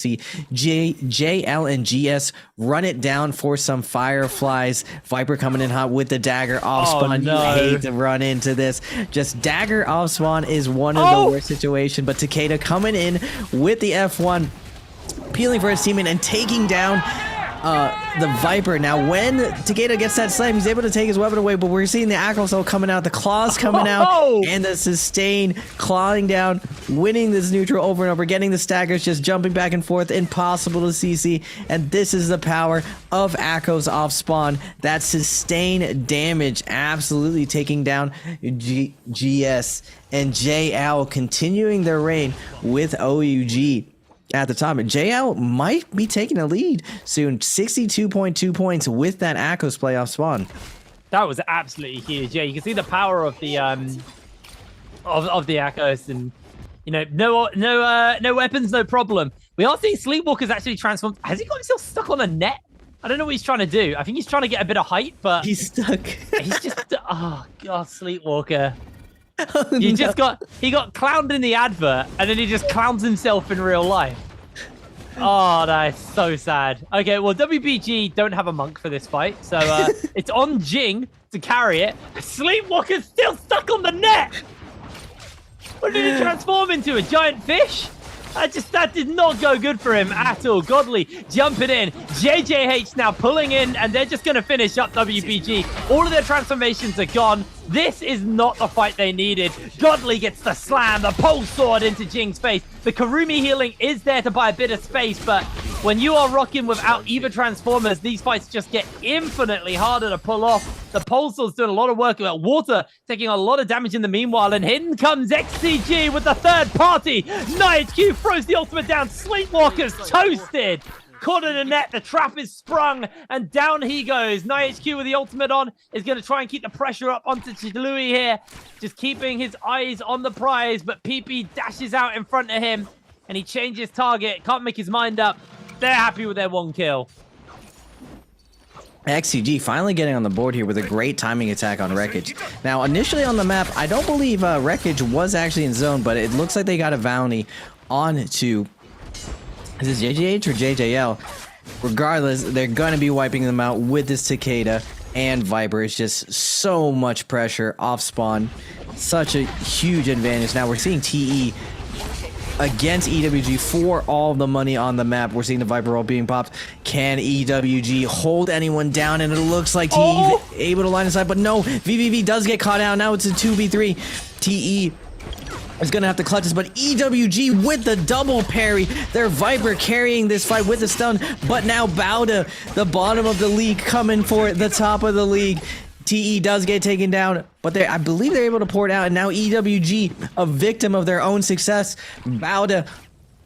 see JL and GS run it down for some fireflies. Viper coming in hot with the dagger off spawn. No. You hate to run into this. Just dagger off spawn is one of the worst situations, but Takeda coming in with the F1, peeling for his teammate and taking down the Viper. Now when Takeda gets that slam, he's able to take his weapon away, but we're seeing the Aquasol coming out, the claws coming out, and the sustain clawing down, winning this neutral over and over, getting the staggers, just jumping back and forth, impossible to CC, and this is the power of Akos off spawn. That sustain damage absolutely taking down GS, and JL continuing their reign with OUG at the top. And JL might be taking a lead soon. 62.2 points with that Akos play off spawn. That was absolutely huge. Yeah, you can see the power of the of the Akos, and you know, no weapons, no problem. We are seeing Sleepwalker's actually transformed. Has he got himself stuck on a net? I don't know what he's trying to do. I think he's trying to get a bit of height, but he's stuck. He's just oh god, Sleepwalker. Oh, he no. got clowned in the advert, and then he just clowns himself in real life. Oh, that is so sad. Okay, well, WBG don't have a monk for this fight, so it's on Jing to carry it. Sleepwalker's still stuck on the net. What did he transform into? A giant fish? That did not go good for him at all. Godly jumping in. JJH now pulling in, and they're just going to finish up WBG. All of their transformations are gone. This is not the fight they needed. Godly gets the slam, the pole sword into Jing's face. The Karumi healing is there to buy a bit of space, but when you are rocking without either transformers, these fights just get infinitely harder to pull off. The pole sword's doing a lot of work. Water taking a lot of damage in the meanwhile, and in comes XCG with the third party. NiHQ throws the ultimate down. Sleepwalker's toasted. Caught in a net, the trap is sprung, and down he goes. NiHQ with the ultimate on is going to try and keep the pressure up onto Chidlui here, just keeping his eyes on the prize, but PP dashes out in front of him, and he changes target, can't make his mind up. They're happy with their one kill. XCG finally getting on the board here with a great timing attack on Wreckage. Now, initially on the map, I don't believe Wreckage was actually in zone, but it looks like they got a bounty on to... Is this JJH or JJL? Regardless, they're going to be wiping them out with this Takeda and Viper. It's just so much pressure off spawn. Such a huge advantage. Now we're seeing TE against EWG for all the money on the map. We're seeing the Viper roll being popped. Can EWG hold anyone down? And it looks like TE able to line aside, but no, VVV does get caught out. Now it's a 2v3. TE is going to have to clutch this, but EWG with the double parry. Their Viper carrying this fight with the stun, but now Bauda, the bottom of the league, coming for the top of the league. TE does get taken down, but I believe they're able to pour it out, and now EWG, a victim of their own success. Bauda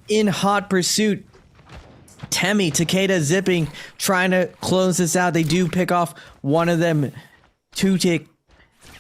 in hot pursuit. Temi, Takeda zipping, trying to close this out. They do pick off one of them. Two-tick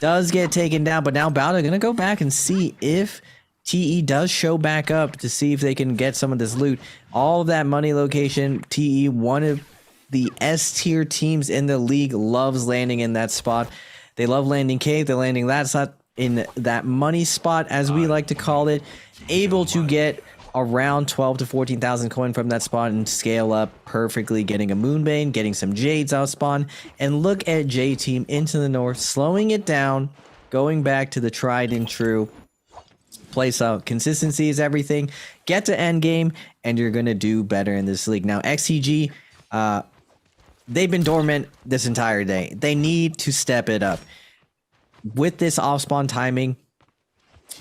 does get taken down, but now Bauda gonna go back and see if TE does show back up to see if they can get some of this loot. All of that money location, TE, one of the S-tier teams in the league, loves landing in that spot. They love landing cave, they're landing that spot in that money spot, as we like to call it, able to get around 12 to 14,000 coin from that spot and scale up perfectly, getting a Moonbane, getting some Jades out spawn, and look at J team into the north, slowing it down, going back to the tried and true place out. Consistency is everything. Get to end game, and you're gonna do better in this league. Now XCG, they've been dormant this entire day. They need to step it up with this off spawn timing.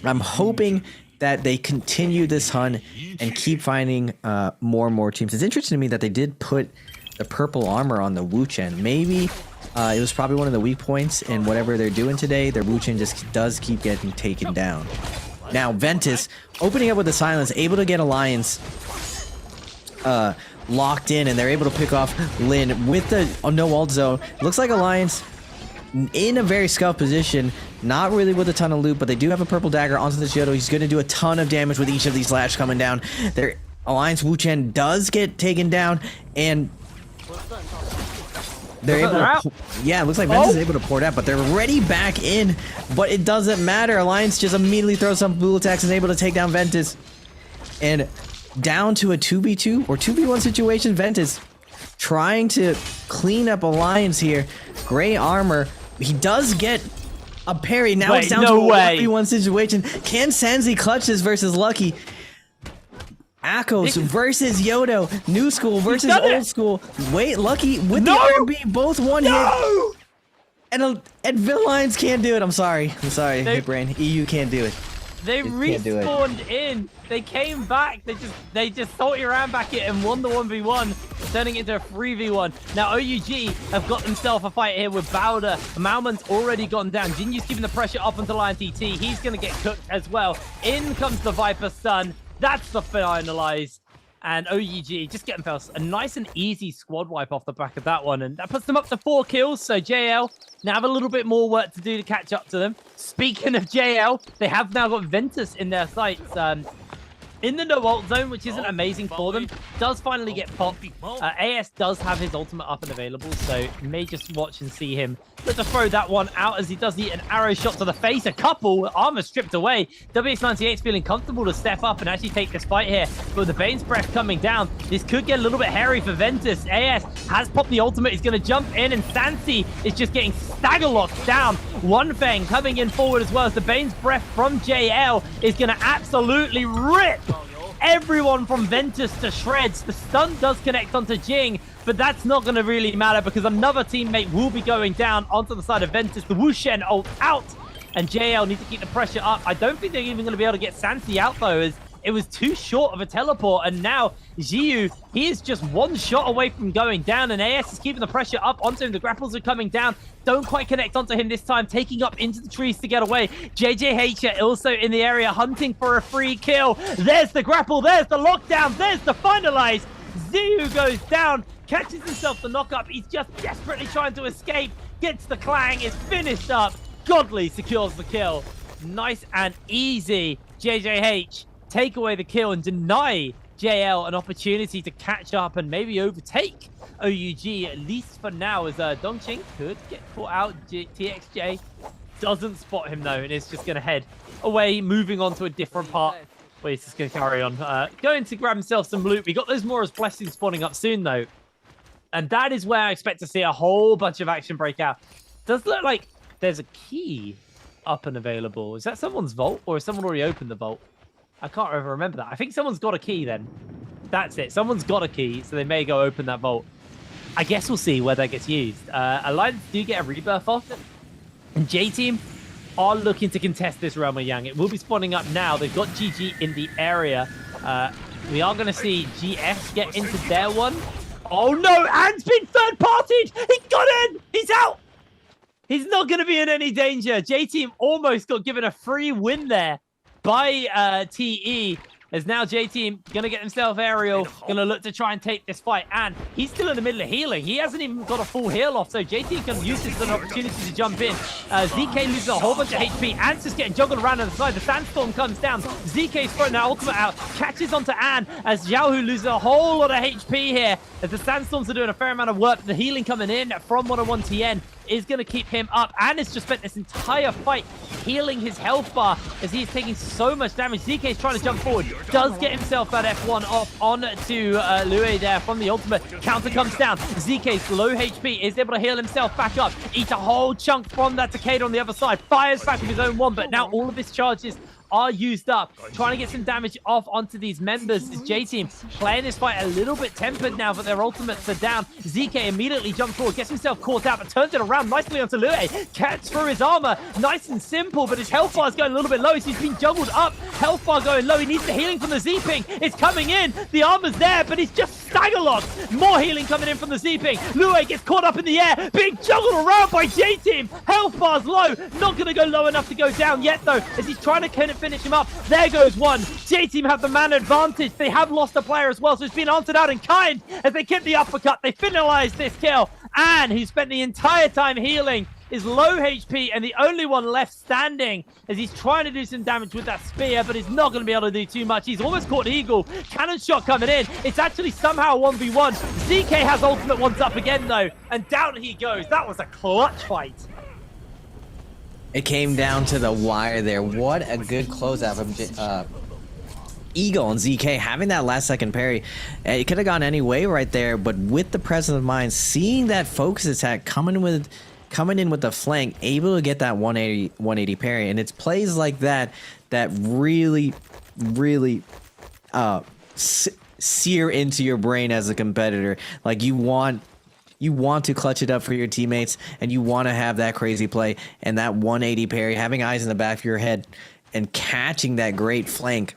I'm hoping that they continue this hunt and keep finding more and more teams. It's interesting to me that they did put the purple armor on the Wu Chen. Maybe it was probably one of the weak points in whatever they're doing today. Their Wu Chen just does keep getting taken down. Now Ventus opening up with the silence, able to get Alliance locked in, and they're able to pick off Lin with the no ult zone. Looks like Alliance in a very scuffed position, not really with a ton of loot, but they do have a purple dagger onto the Yodo. He's going to do a ton of damage with each of these lash coming down. Their Alliance Wu Chen does get taken down, and they're able to, yeah, it looks like Ventus is able to pour it out, but they're already back in, but it doesn't matter. Alliance just immediately throws some blue attacks and is able to take down Ventus. And down to a 2v2 or 2v1 situation. Ventus trying to clean up alliance here. Gray armor. He does get a parry. Now it's down to a 1v1 situation. Can Sanzi clutch this versus Lucky? Akos versus Yodo. New school versus old school. Wait, Lucky with the R&B, both one hit. And Villains can't do it. I'm sorry. Hey, Brain. EU can't do it. They respawned in. They came back. They just salty around back it and won the 1v1, turning it into a 3v1. Now OUG have got themselves a fight here with Bowder. Malman's already gone down. Jinyu's keeping the pressure up onto Lion TT. He's going to get cooked as well. In comes the Viper Sun. That's the finalized. And OUG just get themselves a nice and easy squad wipe off the back of that one. And that puts them up to 4 kills. So JL now have a little bit more work to do to catch up to them. Speaking of JL, they have now got Ventus in their sights. In the no-ult zone, which isn't amazing for them, does finally get popped. AS does have his ultimate up and available, so you may just watch and see him. Let's throw that one out as he does an arrow shot to the face. A couple, armor stripped away. WX98's feeling comfortable to step up and actually take this fight here. But with the Bane's Breath coming down, this could get a little bit hairy for Ventus. AS has popped the ultimate. He's going to jump in, and Sansi is just getting stagger locked down. One Fang coming in forward as well as the Bane's Breath from JL is going to absolutely rip everyone from Ventus to shreds. The stun does connect onto Jing, but that's not going to really matter because another teammate will be going down onto the side of Ventus. The Wushen ult out, and JL need to keep the pressure up. I don't think they're even going to be able to get Sansi out, though, as it was too short of a teleport, and now Xiu, he is just one shot away from going down, and AS is keeping the pressure up onto him. The grapples are coming down. Don't quite connect onto him this time, taking up into the trees to get away. JJH also in the area, hunting for a free kill. There's the grapple, there's the lockdown, there's the finalize. Xiu goes down, catches himself the knock-up. He's just desperately trying to escape, gets the clang, is finished up. Godly secures the kill. Nice and easy. JJH take away the kill and deny JL an opportunity to catch up and maybe overtake OUG, at least for now, as Dongqing could get caught out. TXJ doesn't spot him, though, and is just going to head away, moving on to a different part where he's just going to carry on. Going to grab himself some loot. We got those Mora's Blessings spawning up soon, though, and that is where I expect to see a whole bunch of action break out. Does look like there's a key up and available. Is that someone's vault, or has someone already opened the vault? I can't ever remember that. I think someone's got a key then. That's it. Someone's got a key, so they may go open that vault. I guess we'll see where that gets used. Alliance do get a rebirth off. And J-Team are looking to contest this Realm of Yang. It will be spawning up now. They've got GG in the area. We are going to see GS get into their one. Oh no, Anne's been third-partied. He got in. He's out. He's not going to be in any danger. J-Team almost got given a free win there by TE, as now J-Team going to get himself aerial, going to look to try and take this fight, and he's still in the middle of healing. He hasn't even got a full heal off, so J-Team can use this as an opportunity to jump in. ZK loses a whole bunch of HP. Ant's just getting juggled around on the side. The Sandstorm comes down. ZK's throwing that ultimate out, catches onto Anne, as Xiaohu loses a whole lot of HP here, as the Sandstorms are doing a fair amount of work. The healing coming in from 101 TN is going to keep him up. Anne has just spent this entire fight healing his health bar as he's taking so much damage. ZK is trying to jump forward, does get himself that F1 off on to Lue there from the ultimate. Counter comes down. ZK's low HP is able to heal himself back up, eat a whole chunk from that Takeda on the other side, fires back with his own one, but now all of his charges are used up. Trying to get some damage off onto these members. Is J-Team playing this fight a little bit tempered now, but their ultimates are down. ZK immediately jumps forward, gets himself caught out, but turns it around nicely onto Lue. Cuts through his armor. Nice and simple, but his health bar is going a little bit low. He's been juggled up. Health bar going low. He needs the healing from the Z-Ping. It's coming in. The armor's there, but he's just stagger locked. More healing coming in from the Z-Ping. Lue gets caught up in the air, being juggled around by J-Team. Health bar's low. Not going to go low enough to go down yet, though, as he's trying to finish him up. There goes one. J-Team have the man advantage. They have lost a player as well, so it's been answered out in kind as they get the uppercut. They finalize this kill. And who spent the entire time healing is low HP and the only one left standing as he's trying to do some damage with that spear, but he's not going to be able to do too much. He's almost caught Eagle. Cannon shot coming in. It's actually somehow 1v1. ZK has ultimate once up again, though, and down he goes. That was a clutch fight. It came down to the wire there. What a good closeout from Eagle and ZK having that last second parry, it could have gone any way right there, but with the presence of mind, seeing that focus attack coming in with the flank, able to get that 180 parry, and it's plays like that that really sear into your brain as a competitor. Like you want to clutch it up for your teammates, and you want to have that crazy play and that 180 parry, having eyes in the back of your head and catching that great flank.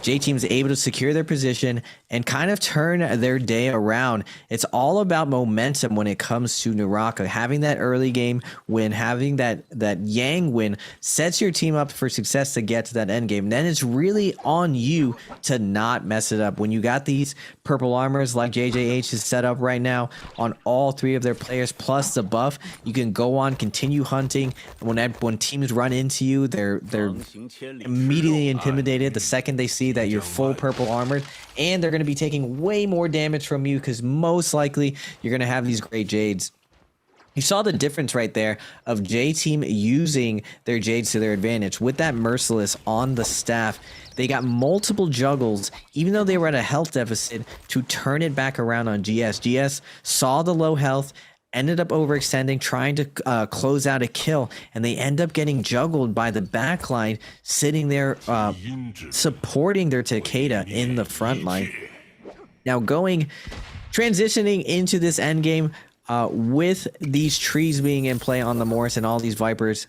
J-Team's able to secure their position and kind of turn their day around. It's all about momentum when it comes to Naraka. Having that early game win, having that Yang win sets your team up for success to get to that end game. Then it's really on you to not mess it up. When you got these purple armors like JJH is set up right now on all three of their players, plus the buff, you can go on, continue hunting. When teams run into you, they're immediately intimidated the second they see that you're full purple armored, and they're going to be taking way more damage from you because most likely you're going to have these great Jades. You saw the difference right there of J-Team using their Jades to their advantage. With that Merciless on the staff, they got multiple juggles, even though they were at a health deficit, to turn it back around on GS. GS saw the low health, ended up overextending, trying to close out a kill, and they end up getting juggled by the backline, sitting there supporting their Takeda in the front line. Now transitioning into this endgame, with these trees being in play on the Morris and all these Vipers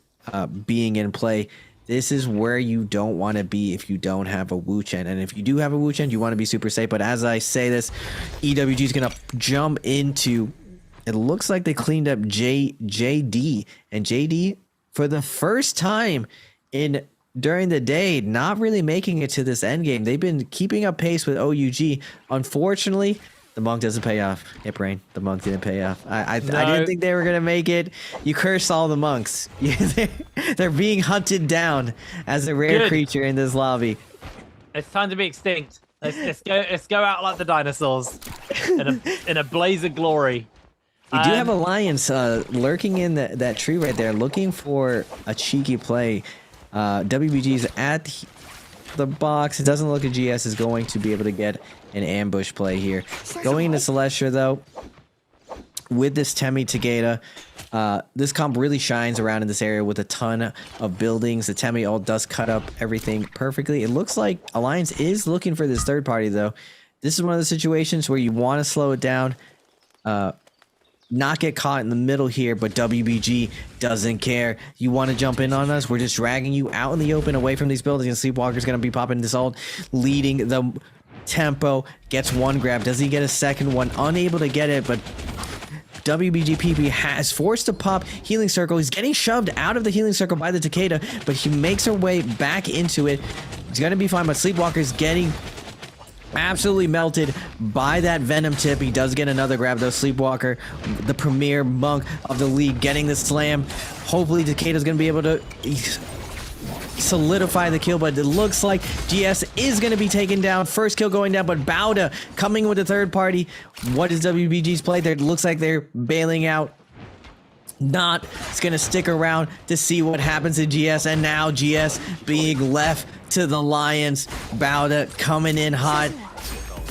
being in play, this is where you don't want to be if you don't have a Wu Chen. And if you do have a Wu Chen, you want to be super safe. But as I say this, EWG is going to jump into... It looks like they cleaned up JD, and JD for the first time during the day, not really making it to this end game. They've been keeping up pace with OUG. Unfortunately, the monk doesn't pay off. Hip Rain, the monk didn't pay off. I didn't think they were gonna make it. You curse all the monks. They're being hunted down as a rare creature in this lobby. It's time to be extinct. Let's go out like the dinosaurs in a blaze of glory. We do have Alliance lurking in that tree right there, looking for a cheeky play. WBG's at the box. It doesn't look like GS is going to be able to get an ambush play here. Going into Celestia, though, with this Temi Takeda, this comp really shines around in this area with a ton of buildings. The Temi ult does cut up everything perfectly. It looks like Alliance is looking for this third party, though. This is one of the situations where you want to slow it down. Not get caught in the middle here, but WBG doesn't care. You want to jump in on us? We're just dragging you out in the open away from these buildings, and Sleepwalker's going to be popping this ult, leading the tempo. Gets one grab. Does he get a second one? Unable to get it, but WBGPP has forced to pop healing circle. He's getting shoved out of the healing circle by the Takeda, but he makes her way back into it. He's going to be fine, but Sleepwalker's getting absolutely melted by that Venom tip. He does get another grab though. Sleepwalker, the premier monk of the league, getting the slam. Hopefully Takeda's gonna be able to solidify the kill, but it looks like GS is gonna be taken down. First kill going down, but Bauda coming with the third party. What is WBG's play there? It looks like they're bailing out. Not. It's gonna stick around to see what happens to GS, and now GS being left to the Lions. Bauda coming in hot,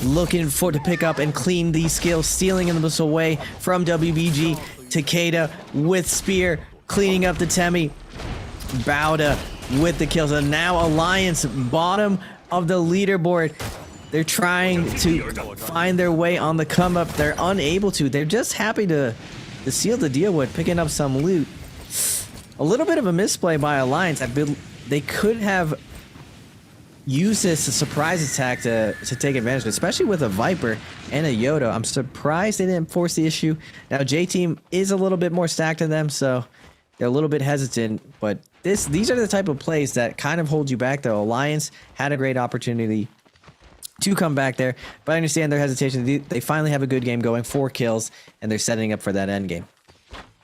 looking to pick up and clean these kills, stealing them away from WBG. Takeda with spear, cleaning up the Temi. Bauda with the kills, and now Alliance bottom of the leaderboard. They're trying to find their way on the come up. They're unable to. They're just happy to seal the deal with picking up some loot. A little bit of a misplay by Alliance. They could have used this surprise attack to take advantage, especially with a Viper and a Yoda. I'm surprised they didn't force the issue. Now J-Team is a little bit more stacked than them, so they're a little bit hesitant, but these are the type of plays that kind of hold you back, though. Alliance had a great opportunity to come back there, but I understand their hesitation. They finally have a good game going, 4 kills, and they're setting up for that end game.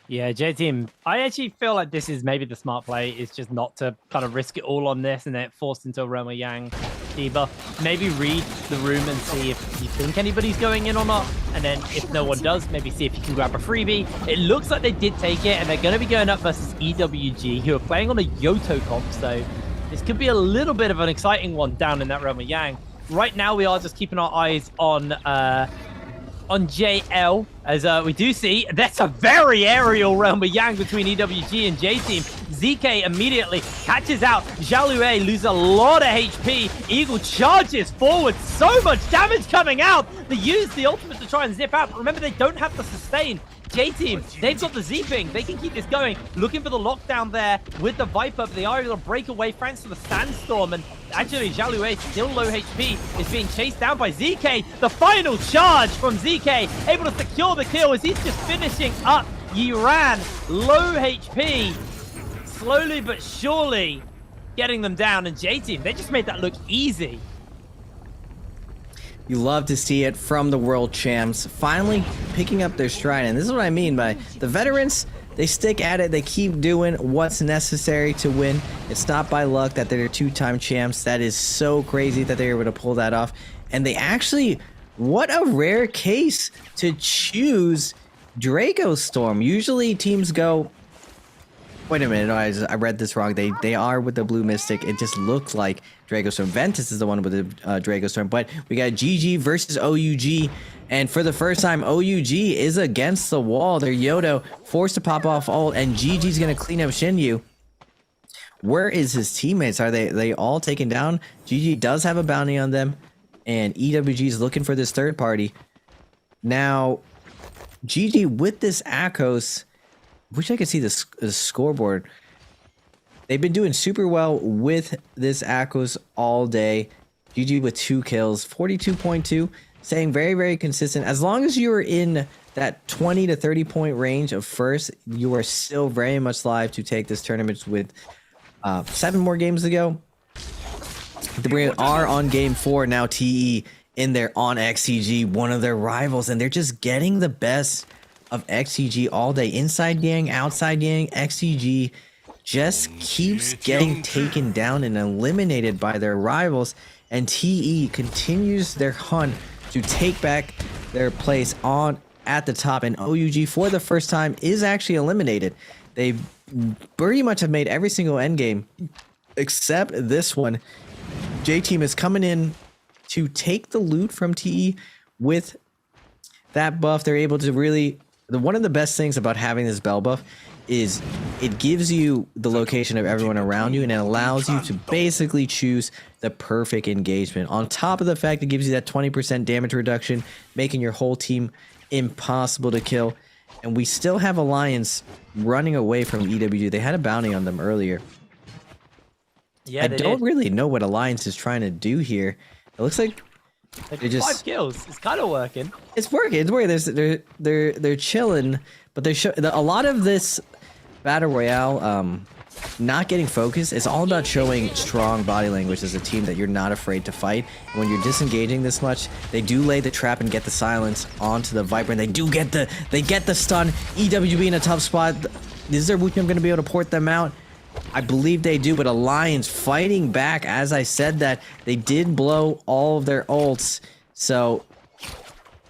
Yeah, J-Team, I actually feel like this is maybe the smart play, is just not to kind of risk it all on this and then it forced into a Roma Yang debuff. Maybe read the room and see if you think anybody's going in or not, and then if no one does, maybe see if you can grab a freebie. It looks like they did take it, and they're going to be going up versus EWG, who are playing on a Yoto comp, so This could be a little bit of an exciting one down in that realm of Yang. Right now, we are just keeping our eyes on JL, as we do see that's a very aerial realm of Yang between EWG and J-Team. ZK immediately catches out. Jalue loses a lot of HP. Eagle charges forward. So much damage coming out. They use the ultimate to try and zip out. But remember, they don't have the sustain. J-Team, they've got the Z-Ping. They can keep this going. Looking for the lockdown there with the Viper, but they are able to break away thanks to the Sandstorm. And actually, Jalue, still low HP, is being chased down by ZK. The final charge from ZK, able to secure the kill as he's just finishing up Yiran. Low HP, slowly but surely getting them down. And J-Team, they just made that look easy. You love to see it from the world champs finally picking up their stride. And this is what I mean by the veterans. They stick at it. They keep doing what's necessary to win. It's not by luck that they're two-time champs. That is so crazy that they're able to pull that off. And they actually, what a rare case to choose Draco Storm. Usually teams go, wait a minute, no, I read this wrong. They are with the Blue Mystic. It just looked like Draco Storm. Ventus is the one with the Draco Storm. But we got GG versus OUG. And for the first time, OUG is against the wall. They're Yodo forced to pop off ult. And GG's going to clean up Shinyu. Where is his teammates? Are they all taken down? GG does have a bounty on them. And EWG is looking for this third party. Now, GG with this Akos. Wish I could see the scoreboard. They've been doing super well with this Akos all day. GG with 2 kills, 42.2, staying very, very consistent. As long as you are in that 20 to 30 point range of first, you are still very much live to take this tournament with 7 more games to go. We are on game 4 now. TE in there on XCG, one of their rivals, and they're just getting the best of XCG all day. Inside Yang, outside Yang, XCG just keeps getting taken down and eliminated by their rivals, and TE continues their hunt to take back their place on at the top. And OUG for the first time is actually eliminated. They pretty much have made every single endgame except this one. J-Team is coming in to take the loot from TE. With that buff, they're able to really, one of the best things about having this bell buff is it gives you the location of everyone around you, and it allows you to basically choose the perfect engagement. On top of the fact it gives you that 20% damage reduction, making your whole team impossible to kill. And we still have Alliance running away from EWG. They had a bounty on them earlier. Yeah, I don't really know what Alliance is trying to do here. It looks like they're just 5 kills. It's kind of working. It's working. It's working. They're chilling, but a lot of this battle royale not getting focused is all about showing strong body language as a team, that you're not afraid to fight. And when you're disengaging this much, they do lay the trap and get the silence onto the Viper, and they get the stun. EWB in a tough spot. Is their bootcamp going to be able to port them out? I believe they do, but Alliance fighting back. As I said, that they did blow all of their ults, so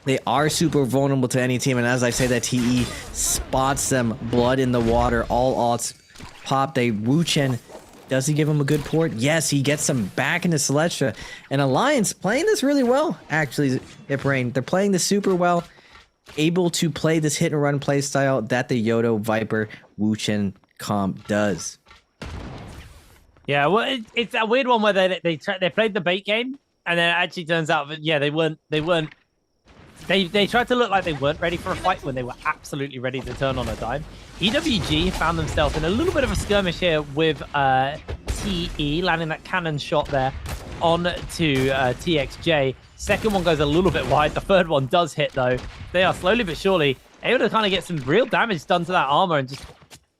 they are super vulnerable to any team. And as I say that, TE spots them, blood in the water, all ults pop. Wu Chen, does he give him a good port? Yes, he gets them back into Celestia. And Alliance playing this really well, actually, Iprain. They're playing this super well, able to play this hit and run play style that the Yodo Viper Wu Chen comp does. Yeah, well, it's a weird one where they played the bait game, and then it actually turns out that they tried to look like they weren't ready for a fight when they were absolutely ready to turn on a dime. EWG found themselves in a little bit of a skirmish here with TE, landing that cannon shot there on to TXJ. Second one goes a little bit wide. The third one does hit though. They are slowly but surely able to kind of get some real damage done to that armor and just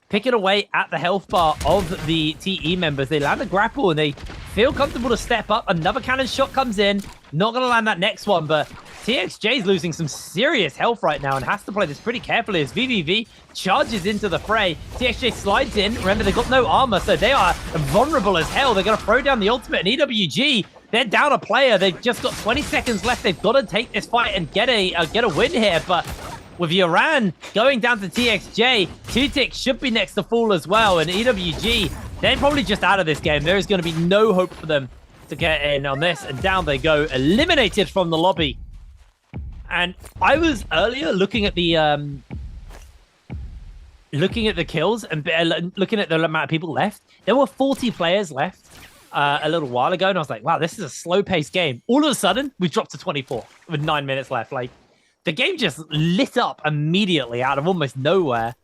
pick it away at the health bar of the TE members. They land a grapple and they feel comfortable to step up. Another cannon shot comes in. Not going to land that next one, but TXJ is losing some serious health right now and has to play this pretty carefully as VVV charges into the fray. TXJ slides in. Remember, they've got no armor, so they are vulnerable as hell. They're going to throw down the ultimate, and EWG, they're down a player. They've just got 20 seconds left. They've got to take this fight and get a win here, but with Yoran going down to TXJ, 2-Tick should be next to fall as well, and EWG they're probably just out of this game. There is going to be no hope for them to get in on this. And down they go, eliminated from the lobby. And I was earlier looking at the kills and looking at the amount of people left. There were 40 players left a little while ago, and I was like, wow, this is a slow-paced game. All of a sudden, we dropped to 24 with 9 minutes left. Like, the game just lit up immediately out of almost nowhere,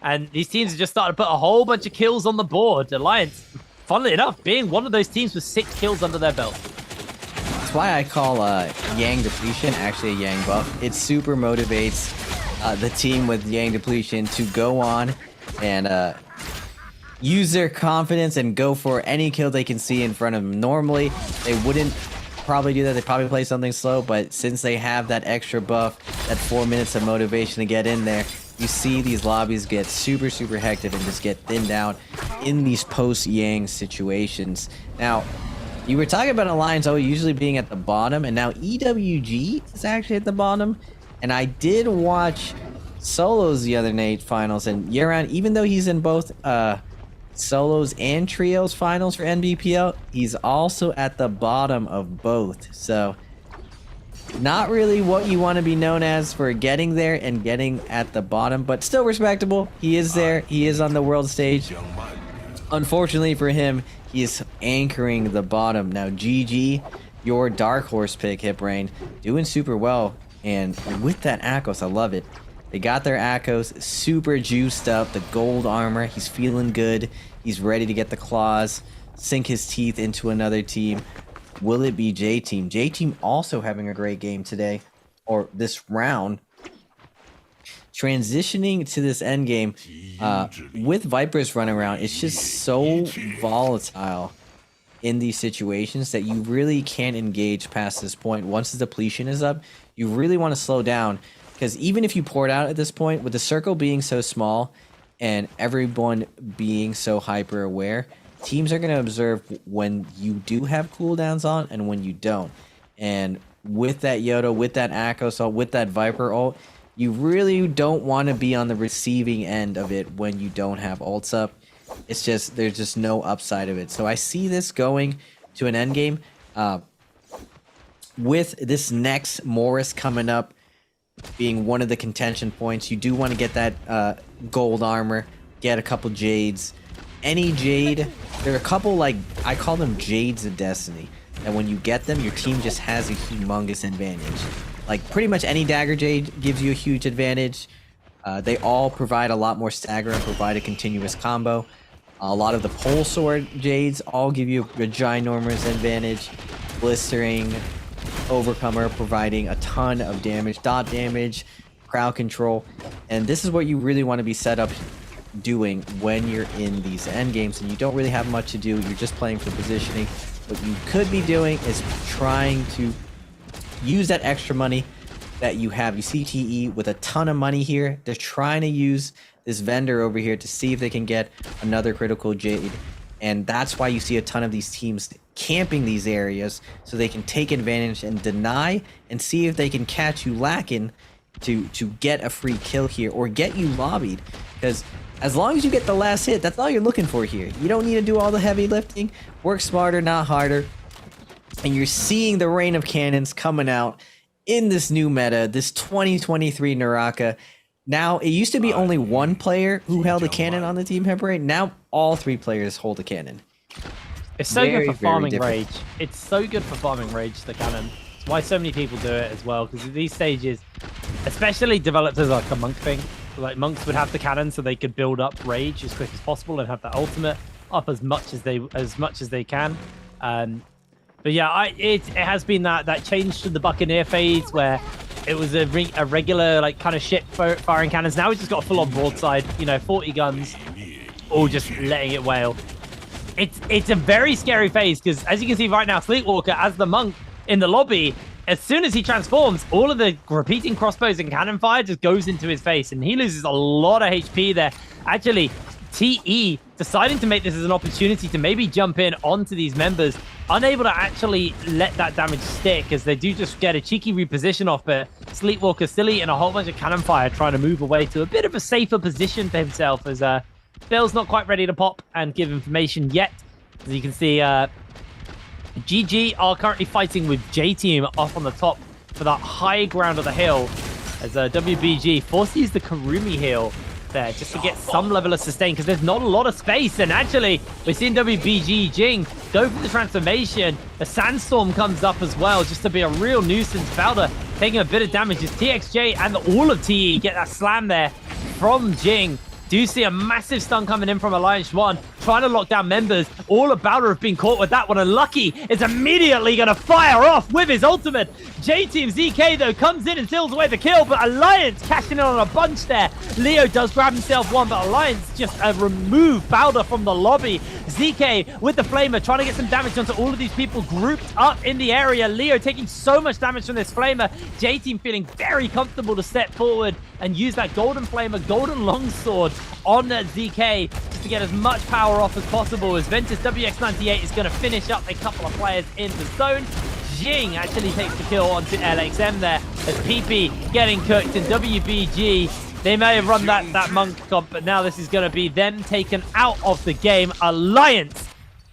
and these teams have just started to put a whole bunch of kills on the board. Alliance, funnily enough, being one of those teams with 6 kills under their belt. That's why I call Yang Depletion actually a Yang buff. It super motivates the team with Yang Depletion to go on and use their confidence and go for any kill they can see in front of them. Normally, they wouldn't probably do that. They'd probably play something slow, but since they have that extra buff, that 4 minutes of motivation to get in there, you see these lobbies get super, super hectic and just get thinned out in these post-Yang situations. Now, you were talking about Alliance usually being at the bottom, and now EWG is actually at the bottom. And I did watch Solos the other night finals, and year-round, even though he's in both Solos and Trios finals for NBPL, he's also at the bottom of both. So, not really what you want to be known as for getting there and getting at the bottom, but still respectable. He is there. He is on the world stage. Unfortunately for him, he is anchoring the bottom. Now, GG, your dark horse pick, Hiprain, doing super well. And with that Akos, I love it. They got their Akos super juiced up, the gold armor. He's feeling good. He's ready to get the claws, sink his teeth into another team. Will it be J-Team? J-Team also having a great game today, or this round. Transitioning to this end game, with Vipers running around, it's just so volatile in these situations that you really can't engage past this point. Once the depletion is up, you really want to slow down, because even if you port out at this point, with the circle being so small and everyone being so hyper aware, teams are going to observe when you do have cooldowns on and when you don't. And with that Yoda, with that Akos ult, with that Viper ult, you really don't want to be on the receiving end of it when you don't have ults up. It's just, there's just no upside of it. So I see this going to an end game. With this next Morris coming up being one of the contention points, you do want to get that gold armor, get a couple Jades. Any Jade, there are a couple, like, I call them Jades of Destiny. And when you get them, your team just has a humongous advantage. Like, pretty much any Dagger Jade gives you a huge advantage. They all provide a lot more stagger and provide a continuous combo. A lot of the Pole Sword Jades all give you a ginormous advantage. Blistering, Overcomer providing a ton of damage, dot damage, crowd control. And this is what you really want to be set up doing when you're in these end games and you don't really have much to do. You're just playing for positioning. What you could be doing is trying to use that extra money that you have. You see TE with a ton of money here. They're trying to use this vendor over here to see if they can get another critical Jade. And that's why you see a ton of these teams camping these areas so they can take advantage and deny and see if they can catch you lacking to get a free kill here or get you lobbied. Because as long as you get the last hit, that's all you're looking for here. You don't need to do all the heavy lifting. Work smarter, not harder. And you're seeing the rain of cannons coming out in this new meta, this 2023 Naraka. Now, it used to be only one player who held a cannon on the team, Hiprain. Now, all 3 players hold a cannon. It's so good for farming rage. It's so good for farming rage, the cannon. It's why so many people do it as well, because at these stages, especially developed as like a monk thing, like monks would have the cannon so they could build up rage as quick as possible and have that ultimate up as much as they can. But yeah, it has been that change to the Buccaneer phase where it was a regular like kind of ship firing cannons. Now we've just got a full-on broadside, 40 guns, all just letting it wail. It's a very scary phase because as you can see right now, Sleepwalker as the monk in the lobby, as soon as he transforms, all of the repeating crossbows and cannon fire just goes into his face and he loses a lot of HP there. Actually, TE deciding to make this as an opportunity to maybe jump in onto these members, unable to actually let that damage stick as they do just get a cheeky reposition off, but Sleepwalker still eating a whole bunch of cannon fire, trying to move away to a bit of a safer position for himself as Bill's not quite ready to pop and give information yet. As you can see, GG are currently fighting with J-Team off on the top for that high ground of the hill. As WBG forced to use the Karumi heal there just to get some level of sustain because there's not a lot of space. And actually, we're seeing WBG Jing go for the transformation. A sandstorm comes up as well just to be a real nuisance. Bowder taking a bit of damage as TXJ and all of TE get that slam there from Jing. Do see a massive stun coming in from Alliance 1, trying to lock down members. All of Bowder have been caught with that one, and Lucky is immediately going to fire off with his ultimate. J-Team ZK, though, comes in and seals away the kill, but Alliance cashing in on a bunch there. Leo does grab himself one, but Alliance just remove Bowder from the lobby. ZK with the Flamer, trying to get some damage onto all of these people grouped up in the area. Leo taking so much damage from this Flamer. J-Team feeling very comfortable to step forward and use that Golden Flamer, Golden Longsword on ZK just to get as much power off as possible. As Ventus WX98 is going to finish up a couple of players in the zone. Jing actually takes the kill onto LXM there as PP getting cooked, and WBG, they may have run that monk comp, but now this is going to be them taken out of the game. Alliance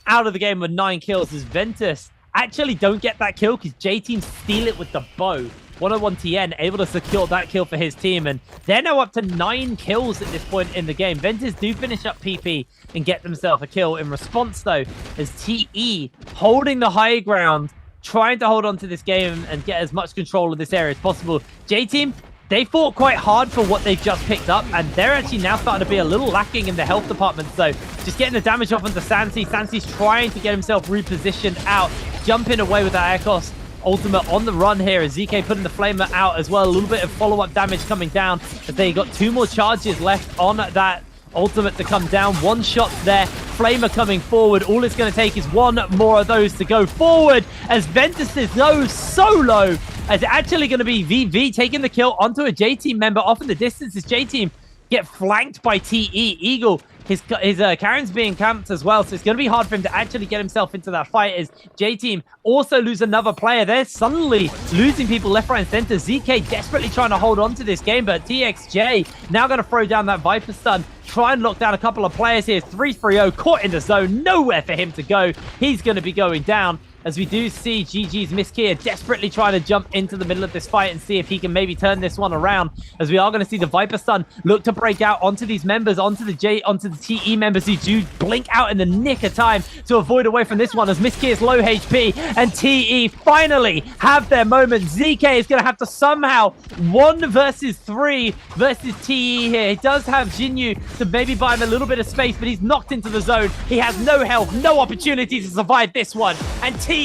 out of the game with 9 kills as Ventus actually don't get that kill because J-Team steal it with the bow. 101 TN able to secure that kill for his team, and they're now up to 9 kills at this point in the game. Ventus do finish up PP and get themselves a kill in response, though, as TE holding the high ground, trying to hold on to this game and get as much control of this area as possible. J-Team, they fought quite hard for what they've just picked up, and they're actually now starting to be a little lacking in the health department. So just getting the damage off onto Sansi. Sansi's trying to get himself repositioned out, jumping away with that Echo's ultimate on the run here as ZK putting the Flamer out as well. A little bit of follow-up damage coming down as they got 2 more charges left on that ultimate to come down. 1 shot there. Flamer coming forward. All it's going to take is 1 more of those to go forward as Ventus is solo. As it's actually going to be VV taking the kill onto a J-Team member off in the distance as J-Team get flanked by TE. Eagle, his Karen's being camped as well, so it's going to be hard for him to actually get himself into that fight as J-Team also lose another player. They're suddenly losing people left, right, and center. ZK desperately trying to hold on to this game, but TXJ now going to throw down that Viper stun, try and lock down a couple of players here. 3-3-0, caught in the zone, nowhere for him to go. He's going to be going down. As we do see GG's Miss-Kia desperately trying to jump into the middle of this fight and see if he can maybe turn this one around. As we are going to see the Viper Stun look to break out onto these members, onto the TE members who do blink out in the nick of time to avoid away from this one as Miss-Kia's low HP and TE finally have their moment. ZK is going to have to somehow 1 versus 3 versus TE here. He does have Jinyu to maybe buy him a little bit of space, but he's knocked into the zone. He has no health, no opportunity to survive this one. And TE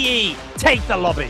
take the lobby.